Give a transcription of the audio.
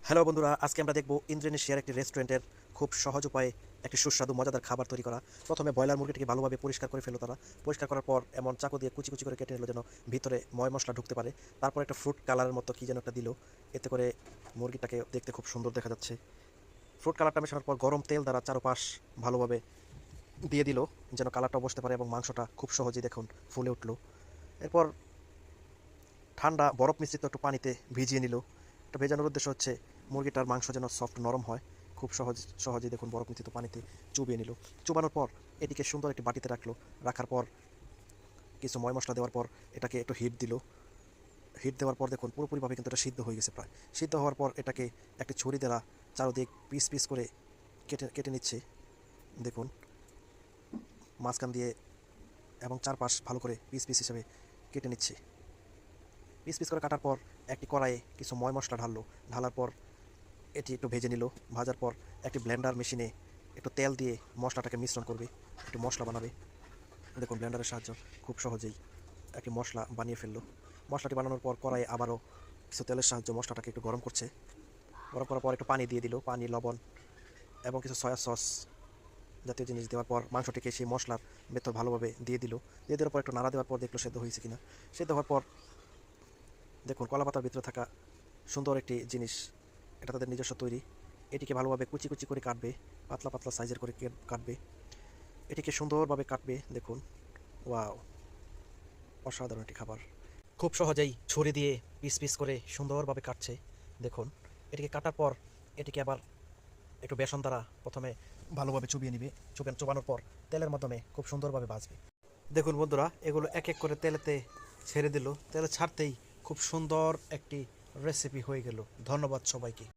Hello বন্ধুরা, আজকে আমরা দেখব ইন্দ্রেনেশিয়ার একটি রেস্টুরেন্টের খুব সহজ উপায়ে একটি সুস্বাদু মজাদার খাবার তৈরি করা। প্রথমে ব্রয়লার মুরগিটিকে ভালোভাবে পরিষ্কার করে ফেলো তারা। পরিষ্কার করার পর এমন চাকু দিয়ে কুচি কুচি করে কেটে নিল যেন ভিতরে ময় মশলা ঢুকতে পারে। তারপর একটা ফ্রুট কালারের মতো কী যেন একটা দিল, এতে করে মুরগিটাকে দেখতে খুব সুন্দর দেখা যাচ্ছে। ফ্রুট কালারটা মেশানোর পর গরম তেল দ্বারা চারপাশ ভালোভাবে দিয়ে দিল যেন কালারটা বসতে পারে এবং মাংসটা খুব সহজেই দেখুন ফুলে উঠলো। এরপর ঠান্ডা বরফ মিশ্রিত একটু পানিতে ভিজিয়ে নিল। এটা ভেজানোর উদ্দেশ্য হচ্ছে মুরগিটার মাংস যেন সফট নরম হয়। খুব সহজেই দেখুন বরফ মিশ্রিত পানিতে চুবিয়ে নিল। চুবানোর পর এটিকে সুন্দর একটি বাটিতে রাখলো। রাখার পর কিছু ময় মশলা দেওয়ার পর এটাকে একটু হিট দিল। হিট দেওয়ার পর দেখুন পুরোপুরিভাবে কিন্তু এটা সিদ্ধ হয়ে গেছে প্রায়। সিদ্ধ হওয়ার পর এটাকে একটি ছুরি দ্বারা চারদিক পিস পিস করে কেটে কেটে নিচ্ছে। দেখুন মাঝখান দিয়ে এবং চারপাশ ভালো করে পিস পিস হিসেবে কেটে নিচ্ছে। পিস পিস করে কাটার পর একটি কড়াইয়ে কিছু ময় মশলা ঢাললো। ঢালার পর এটি একটু ভেজে নিল। ভাজার পর একটি ব্লেন্ডার মেশিনে একটু তেল দিয়ে মশলাটাকে মিশ্রণ করবে, একটু মশলা বানাবে। দেখুন ব্লেন্ডারের সাহায্য খুব সহজেই একটি মশলা বানিয়ে ফেললো। মশলাটি বানানোর পর কড়াইয়ে আবারও কিছু তেলের সাহায্যে মশলাটাকে একটু গরম করছে। গরম করার পর একটু পানি দিয়ে দিল, পানি, লবণ এবং কিছু সয়া সস জাতীয় জিনিস দেওয়ার পর মাংসটিকে সেই মশলার ভেতর ভালোভাবে দিয়ে দিল। দিয়ে দেওয়ার পর একটু নাড়া দেওয়ার পর দেখলো সেদ্ধ হয়েছে কিনা। সেদ্ধ হওয়ার পর দেখুন কলা পাতার ভিতরে থাকা সুন্দর একটি জিনিস, এটা তাদের নিজস্ব তৈরি। এটিকে ভালোভাবে কুচি কুচি করে কাটবে, পাতলা পাতলা সাইজের করে কাটবে। এটিকে সুন্দরভাবে কাটবে। দেখুন ওয়াও, অসাধারণ একটি খাবার। খুব সহজেই ছুরি দিয়ে পিস পিস করে সুন্দরভাবে কাটছে। দেখুন এটিকে কাটার পর এটিকে আবার একটু বেসন দ্বারা প্রথমে ভালোভাবে চুবিয়ে নিবে। চুবানোর পর তেলের মাধ্যমে খুব সুন্দরভাবে ভাজবে। দেখুন বন্ধুরা, এগুলো এক এক করে তেলেতে ছেড়ে দিল। তেলে ছাড়তেই খুব সুন্দর একটি রেসিপি হয়ে গেল। ধন্যবাদ সবাইকে।